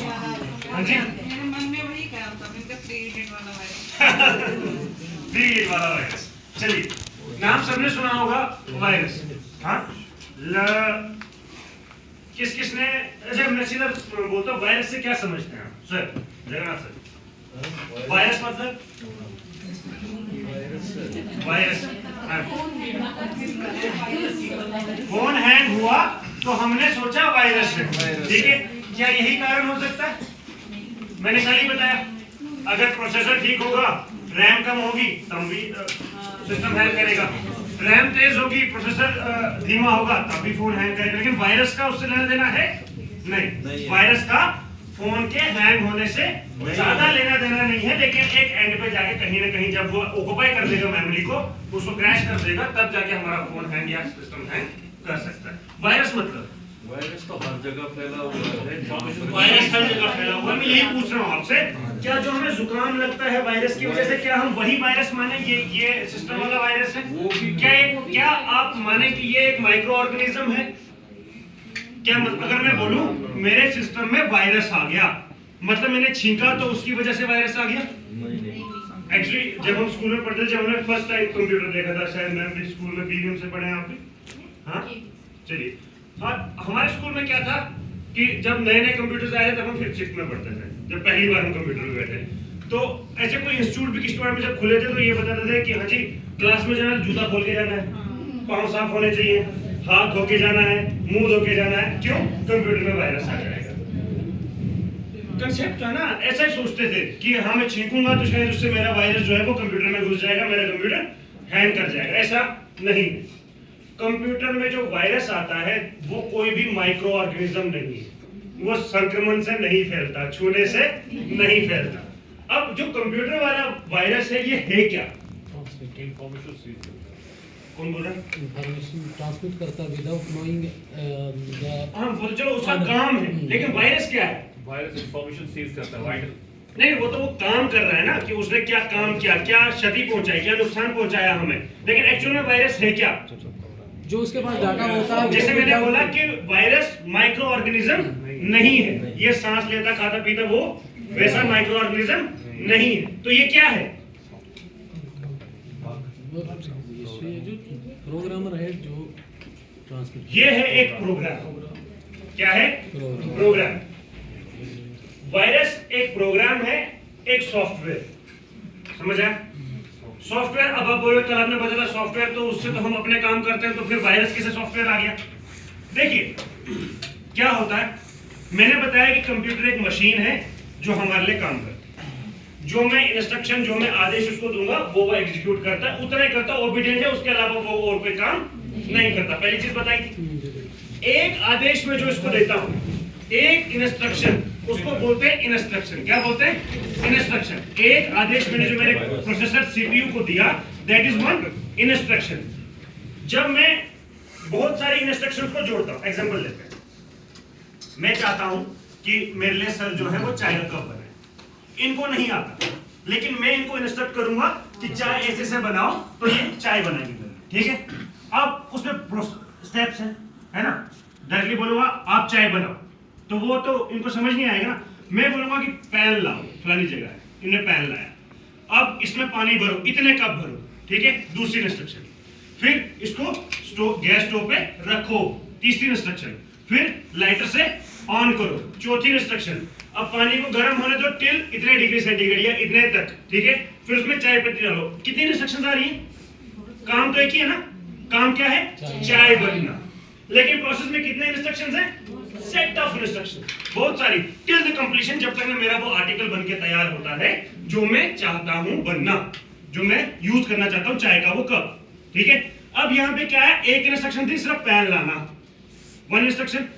हाँ जी, मेरे मन में वही काम था, मैंने कहा फ्री हिट वाला वायरस। फ्री हिट वाला वायरस। चलिए, नाम सबने सुना होगा वायरस। हाँ, किस किसने, अच्छा मैं सीधा बोलता हूँ, वायरस से क्या समझते हैं आप सर, जगन्नाथ सर? वायरस मतलब वायरस, फोन हैंग हुआ तो हमने सोचा वायरस है, ठीक है। क्या यही कारण हो सकता है? मैंने कल ही बताया, अगर प्रोसेसर ठीक होगा, रैम कम होगी, तब भी सिस्टम हैंग करेगा। रैम तेज होगी, प्रोसेसर धीमा होगा, तब भी फोन हैंग करेगा। लेकिन वायरस का उससे लेना देना है नहीं। वायरस का फोन के हैंग होने से ज्यादा लेना देना नहीं है, लेकिन एक एंड पे जाके कहीं ना कहीं जब वो ऑक्युपाई कर देगा मेमोरी को, उसको क्रैश कर देगा, तब जाके हमारा फोन हैंग या सिस्टम हैंग कर सकता है। वायरस मतलब वायरस तो हर जगह फैला हुआ है। वायरस हर जगह फैला हुआ है। मैं यही पूछ रहा हूँ आपसे, क्या जो हमें जुकाम लगता है वायरस की वजह से, क्या हम वही वायरस माने ये सिस्टम वाला वायरस है? क्या आप माने कि ये एक माइक्रो ऑर्गेनिज्म है? क्या मतलब, अगर मैं बोलूं मेरे सिस्टम में वायरस आ गया, मतलब मैंने छींका तो उसकी वजह से वायरस आ गया? एक्चुअली जब हम स्कूल में पढ़ते थे, जब हमने फर्स्ट टाइम कंप्यूटर देखा था, शायद मैं भी स्कूल में बीबीएम से पढ़े हैं आप भी? हाँ, चलिए। और हमारे स्कूल में क्या था कि जब नए नए कंप्यूटर्स आए तब हम 5th 6th में पढ़ते थे, जब पहली बार हम कंप्यूटर में बैठे, तो ऐसे कोई इंस्टीट्यूट भी किसी में जब खुले थे तो ये बताते थे कि हाँ जी, क्लास में जाना, जूता खोल के जाना है, पाँव साफ होने चाहिए, हाथ धो के जाना है, मुंह धो के जाना है। क्यों? कंप्यूटर में वायरस आ जाएगा। कंसेप्ट है ना, ऐसा ही सोचते थे कि हाँ मैं छींकूंगा तो शायद उससे मेरा वायरस जो है वो कंप्यूटर में घुस जाएगा, मेरा कंप्यूटर हैंग कर जाएगा। ऐसा नहीं, कंप्यूटर में जो वायरस आता है वो कोई भी माइक्रो ऑर्गेनिज्म नहीं है, वो संक्रमण से नहीं फैलता, छूने से नहीं फैलता। अब जो कंप्यूटर वाला वायरस है, ये है क्या? कौन बोल रहा है? इंफॉर्मेशन ट्रांसमिट करता विदाउट नोइंग हाँ, वो चलो उसका काम है, लेकिन वायरस क्या है? वायरस इंफॉर्मेशन सीज करता है, वाइटल। नहीं, वो तो वो काम कर रहा है ना, कि उसने क्या काम किया, क्या क्षति पहुंचाई, क्या नुकसान पहुंचाया हमें। लेकिन एक्चुअल में वायरस है क्या? जो उसके पास डाटा होता है, जैसे मैंने बोला कि वायरस माइक्रो ऑर्गेनिज्म नहीं है, ये सांस लेता खाता पीता वो वैसा माइक्रो ऑर्गेनिज्म नहीं है। तो ये क्या है? जो प्रोग्रामर है जो ट्रांसमिट, ये है एक प्रोग्राम। क्या है? प्रोग्राम। वायरस एक प्रोग्राम है, एक सॉफ्टवेयर। समझ आया? सॉफ्टवेयर, अब आप बोलो, कल आपने बताया सॉफ्टवेयर, तो उससे तो हम अपने काम करते हैं, तो फिर वायरस कैसे सॉफ्टवेयर आ गया? देखिए क्या होता है, मैंने बताया कि कंप्यूटर एक मशीन है जो हमारे लिए काम करता है। जो मैं इंस्ट्रक्शन, जो मैं आदेश उसको दूंगा वो एग्जीक्यूट करता है, उतना ही करता है, ओबीडिएंट है, उसके अलावा वो और कोई काम नहीं करता। पहली चीज बताई थी। एक आदेश में जो इसको देता हूं, एक इंस्ट्रक्शन, उसको बोलते हैं इंस्ट्रक्शन। क्या बोलते हैं? इंस्ट्रक्शन। एक आदेश मैंने जो मेरे प्रोसेसर सीपीयू को दिया, दैट इज वन इंस्ट्रक्शन। जब मैं बहुत सारे इंस्ट्रक्शंस को जोड़ता हूं, एग्जांपल लेते हैं, मैं चाहता हूं कि मेरे लिए सर जो है वो चाय का कप बनाए, इनको नहीं आता, लेकिन मैं इनको इंस्ट्रक्ट करूंगा कि चाय ऐसे से बनाओ, तो ये चाय बनाएंगे, ठीक है। अब उसमें स्टेप्स है ना, डायरेक्टली बोलूंगा आप चाय बनाओ, तो वो तो इनको समझ नहीं आएगा ना। मैं बोलूंगा कि पैन लाओ, फलानी जगह है, इन्हें पैन लाया, अब इसमें पानी भरो, इतने कप भरो, ठीक है, दूसरी इंस्ट्रक्शन। फिर इसको गैस स्टोव पे रखो, तीसरी इंस्ट्रक्शन। फिर लाइटर से ऑन करो, चौथी इंस्ट्रक्शन। अब पानी को गर्म होने दो टिल इतने डिग्री सेंटीग्रेड या इतने तक, ठीक है। फिर उसमें चाय पत्ती डालो। कितनी इंस्ट्रक्शंस आ रही हैं? काम तो एक ही है ना, काम क्या है? चाय बनना। लेकिन प्रोसेस में कितने इंस्ट्रक्शंस हैं? सेट ऑफ इंस्ट्रक्शन, बहुत सारी, टिल द कंप्लीशन, जब तक ना मेरा वो आर्टिकल बनके तैयार होता है जो मैं चाहता हूं बनना, जो मैं यूज करना चाहता हूं चाय का वो कप, ठीक है। अब यहां पे क्या है, एक इंस्ट्रक्शन थी सिर्फ पैन लाना, one instruction,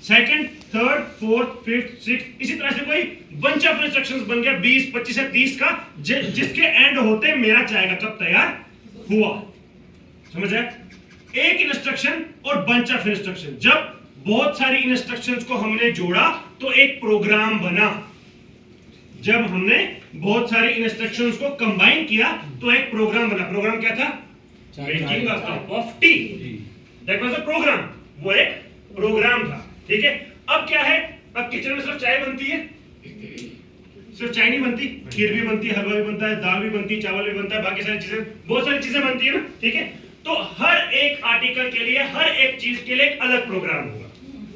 second, third, fourth, fifth, sixth, इसी तरह से कोई बंच ऑफ इंस्ट्रक्शंस बन गया 20, 25 या 30 का, जिसके एंड होते मेरा चाय का कप तैयार हुआ। समझ आया? एक इंस्ट्रक्शन और बंच ऑफ इंस्ट्रक्शन, जब बहुत सारी इंस्ट्रक्शंस को हमने जोड़ा तो एक प्रोग्राम बना। जब हमने बहुत सारी इंस्ट्रक्शंस को कंबाइन किया तो एक प्रोग्राम बना। प्रोग्राम क्या था? Making a cup of tea, that was a programme, वो एक प्रोग्राम था, ठीक है। अब क्या है, अब किचन में सिर्फ चाय बनती है, सिर्फ चाय नहीं बनती, खीर भी बनती है, हलवा भी बनता है, दाल भी बनती है, चावल भी बनता है, बाकी सारी चीजें, बहुत सारी चीजें बनती है ना, ठीक है। तो हर एक आर्टिकल के लिए, हर एक चीज के लिए एक अलग प्रोग्राम होगा,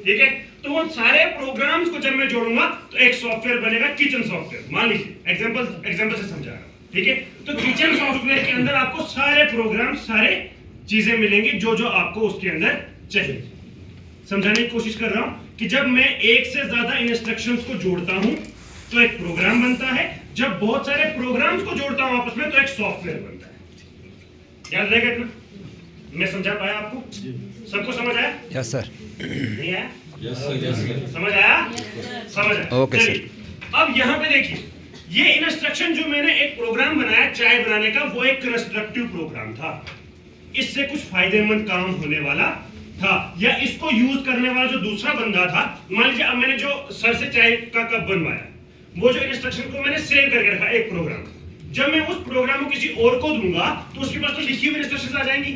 ठीक है। तो उन सारे प्रोग्राम्स को जब मैं जोड़ूंगा तो एक सॉफ्टवेयर बनेगा, किचन सॉफ्टवेयर। मान लीजिए एग्जांपल से समझा रहा हूं, ठीक है। तो किचन सॉफ्टवेयर के अंदर आपको सारे प्रोग्राम, सारे चीजें मिलेंगी जो जो आपको उसके अंदर चाहिए। समझाने की कोशिश कर रहा हूं कि जब मैं एक से ज्यादा इंस्ट्रक्शंस को जोड़ता हूं तो एक प्रोग्राम बनता है, जब बहुत सारे प्रोग्राम्स को जोड़ता हूं आपस में तो एक सॉफ्टवेयर बनता है। याद रहेगा इतना? मैं समझा पाया आपको? सबको समझ आया? Yes sir. नहीं आया? Yes sir. समझ आया? समझ आया। Okay sir. अब यहाँ पे देखिए, ये इंस्ट्रक्शन जो मैंने एक प्रोग्राम बनाया चाय बनाने का, वो एक कंस्ट्रक्टिव प्रोग्राम था। इससे कुछ फायदेमंद काम होने वाला था, या इसको यूज करने वाला जो दूसरा बंदा था, मान लीजिए अब मैंने जो सर से चाय का कप बनवाया, वो जो इंस्ट्रक्शन को मैंने सेव करके रखा एक प्रोग्राम, जब मैं उस प्रोग्राम को किसी और को दूंगा तो उसके पास तो लिखी हुई इंस्ट्रक्शंस आ जाएंगी।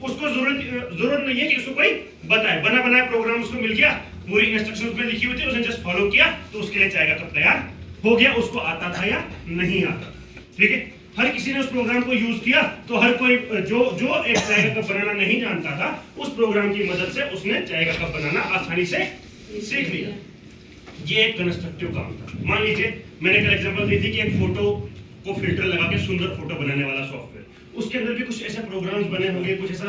उसको जरूरत नहीं है कि उसको कोई बताए, बना बनाया प्रोग्राम उसको मिल गया, पूरी इंस्ट्रक्शंस में लिखी हुई थी, उसने जस्ट फॉलो किया तो उसके लिए चाय का कप तैयार हो गया। उसको आता था या नहीं आता, ठीक है। हर किसी ने उस प्रोग्राम को यूज किया तो हर कोई जो एक चाय का कप बनाना नहीं जानता था, उस प्रोग्राम की मदद से उसने चाय का कप बनाना आसानी से सीख लिया। ये एक कंस्ट्रक्टिव काम था। मान लीजिए मैंने कल एग्जांपल दी थी कि एक फोटो को फिल्टर लगा के सुंदर फोटो बनाने वाला सॉफ्टवेयर, उसके अंदर भी कुछ ऐसे प्रोग्राम्स बने होंगे, कुछ ऐसा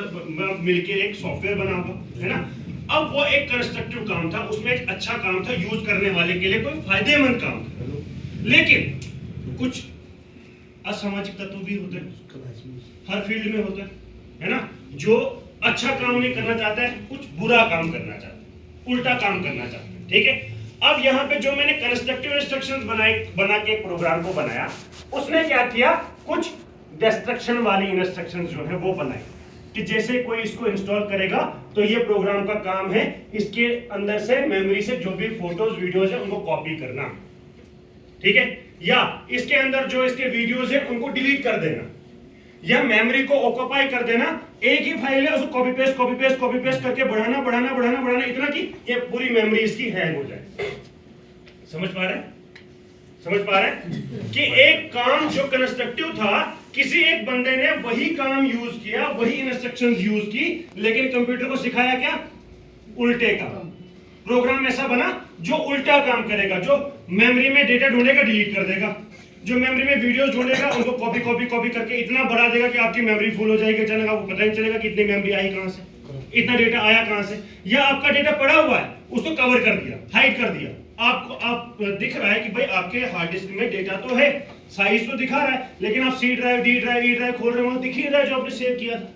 मिलके एक सॉफ्टवेयर बना होगा, है ना। अब वो एक कंस्ट्रक्टिव काम था, उसमें एक अच्छा काम था, यूज करने वाले के लिए कोई फायदेमंद काम था। लेकिन कुछ असामाजिक तत्व भी होते हैं, हर फील्ड में होते हैं, है ना, जो अच्छा काम नहीं करना चाहता है, कुछ बुरा काम करना चाहता है, उल्टा काम करना चाहता है, ठीक है। अब यहाँ पे जो मैंने कंस्ट्रक्टिव इंस्ट्रक्शंस बना के एक प्रोग्राम को बनाया, उसने क्या किया, कुछ डिस्ट्रक्शन वाली इंस्ट्रक्शंस जो है वो बनाई, कि जैसे कोई इसको इंस्टॉल करेगा तो ये प्रोग्राम का काम है इसके अंदर से मेमोरी से जो भी फोटोज वीडियोज है उनको कॉपी करना, ठीक है, या इसके अंदर जो इसके वीडियोज है उनको डिलीट कर देना, या मेमोरी को ऑक्यूपाई कर देना। एक ही फाइल है, उसको कॉपी पेस्ट करके बढ़ाना इतना कि ये पूरी मेमोरी इसकी हैंग हो जाए। समझ पा रहे हैं कि एक काम जो कंस्ट्रक्टिव था, किसी एक बंदे ने वही काम यूज किया, वही इंस्ट्रक्शंस यूज की, लेकिन कंप्यूटर को सिखाया क्या, उल्टे काम। प्रोग्राम ऐसा बना जो उल्टा काम करेगा, जो मेमोरी में डेटा ढूंढेगा डिलीट कर देगा, जो मेमोरी में वीडियो जोड़ेगा उनको कॉपी करके इतना बढ़ा देगा कि आपकी मेमोरी फुल हो जाएगी, अचानक आपको पता नहीं चलेगा कि इतनी मेमोरी आई कहां से, इतना डेटा आया कहां से। या आपका डेटा पड़ा हुआ है, उसको कवर कर दिया, हाइड कर दिया, आप दिख रहा है कि भाई आपके हार्ड डिस्क में डेटा तो है, साइज तो दिखा रहा है, लेकिन आप C drive, D drive, E drive खोल रहे हो, दिख ही रहा है जो आपने सेव किया था,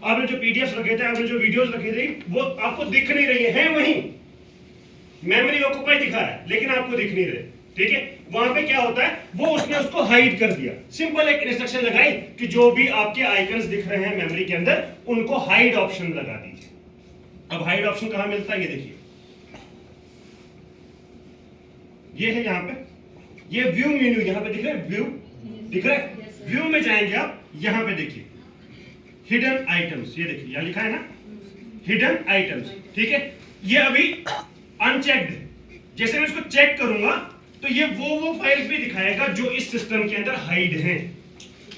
आपने जो पीडीएफ रखे थे, आपने जो वीडियोस रखे थे, वो आपको दिख नहीं रही है वहीं मेमोरी ऑक्यूपाई दिखा रहा है, लेकिन आपको दिख नहीं रहे, ठीक है। वहां पे क्या होता है, वो उसने उसको हाइड कर दिया। सिंपल एक इंस्ट्रक्शन लगाई कि जो भी आपके आइकन्स दिख रहे हैं मेमोरी के अंदर, उनको हाइड ऑप्शन लगा दीजिए। अब हाइड ऑप्शन कहां मिलता है, ये देखिए, ये है यहाँ पे, ये व्यू मेन्यू यहाँ पे दिख रहा है, व्यू दिख रहा है, व्यू में जाएंगे आप, यहाँ पे देखिए हिडन आइटम्स, ये देखिए यहाँ लिखा है ना हिडन आइटम्स, ठीक है। ये अभी अनचेक्ड है, जैसे मैं इसको चेक करूंगा तो ये वो फाइल्स भी दिखाएगा जो इस सिस्टम के अंदर हाइड हैं।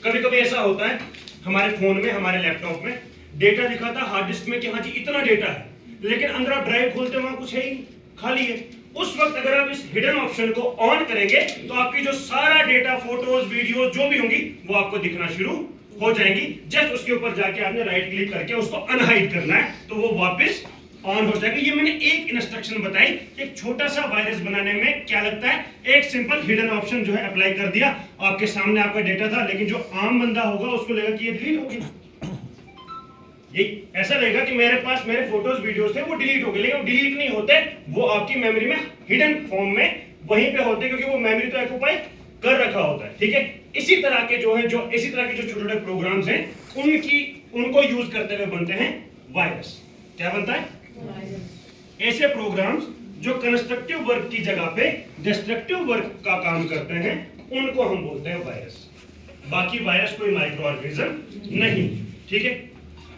कभी कभी ऐसा होता है हमारे फोन में, हमारे लैपटॉप में डेटा दिखाता हार्ड डिस्क में कि हाँ जी इतना डेटा है, लेकिन अंदर आप ड्राइव खोलते वहां कुछ है ही, खाली है। उस वक्त अगर आप इस हिडन ऑप्शन को ऑन करेंगे तो आपकी जो सारा डेटा, फोटोज, वीडियो जो भी होंगी वो आपको दिखना शुरू हो जाएंगी। जस्ट उसके ऊपर जाके आपने राइट क्लिक करके उसको अनहाइड करना है तो वो वापस ऑन हो जाएगा। ये मैंने एक इंस्ट्रक्शन बताई, एक छोटा सा वायरस बनाने में क्या लगता है, एक सिंपल हिडन ऑप्शन जो है अप्लाई कर दिया, आपके सामने आपका डेटा था, लेकिन जो आम बंदा होगा उसको लगेगा कि ये डिलीट हो गया। ये ऐसा रहेगा कि मेरे पास मेरे फोटोज वीडियोस थे वो डिलीट हो गए, लेकिन वो डिलीट नहीं होते, वो आपकी मेमोरी में हिडन फॉर्म में वहीं पे होते, क्योंकि वो मेमोरी तो ऑक्यूपाई कर रखा होता है, ठीक है। इसी तरह के जो छोटे छोटे प्रोग्राम्स हैं, उनको यूज करते हुए बनते हैं वायरस। क्या बनता है, ऐसे प्रोग्राम्स जो कंस्ट्रक्टिव वर्क की जगह पे डिस्ट्रक्टिव वर्क का काम करते हैं, उनको हम बोलते हैं वायरस। बाकी वायरस कोई माइक्रो ऑर्गेनिज्म नहीं, ठीक है।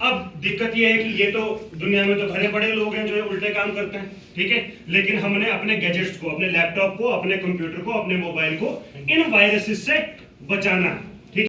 अब दिक्कत ये है कि ये तो दुनिया में तो भरे बड़े लोग हैं जो ये उल्टे काम करते हैं, ठीक है, लेकिन हमने अपने गैजेट्स को, अपने लैपटॉप को, अपने कंप्यूटर को, अपने मोबाइल को इन वायरसेस से बचाना है।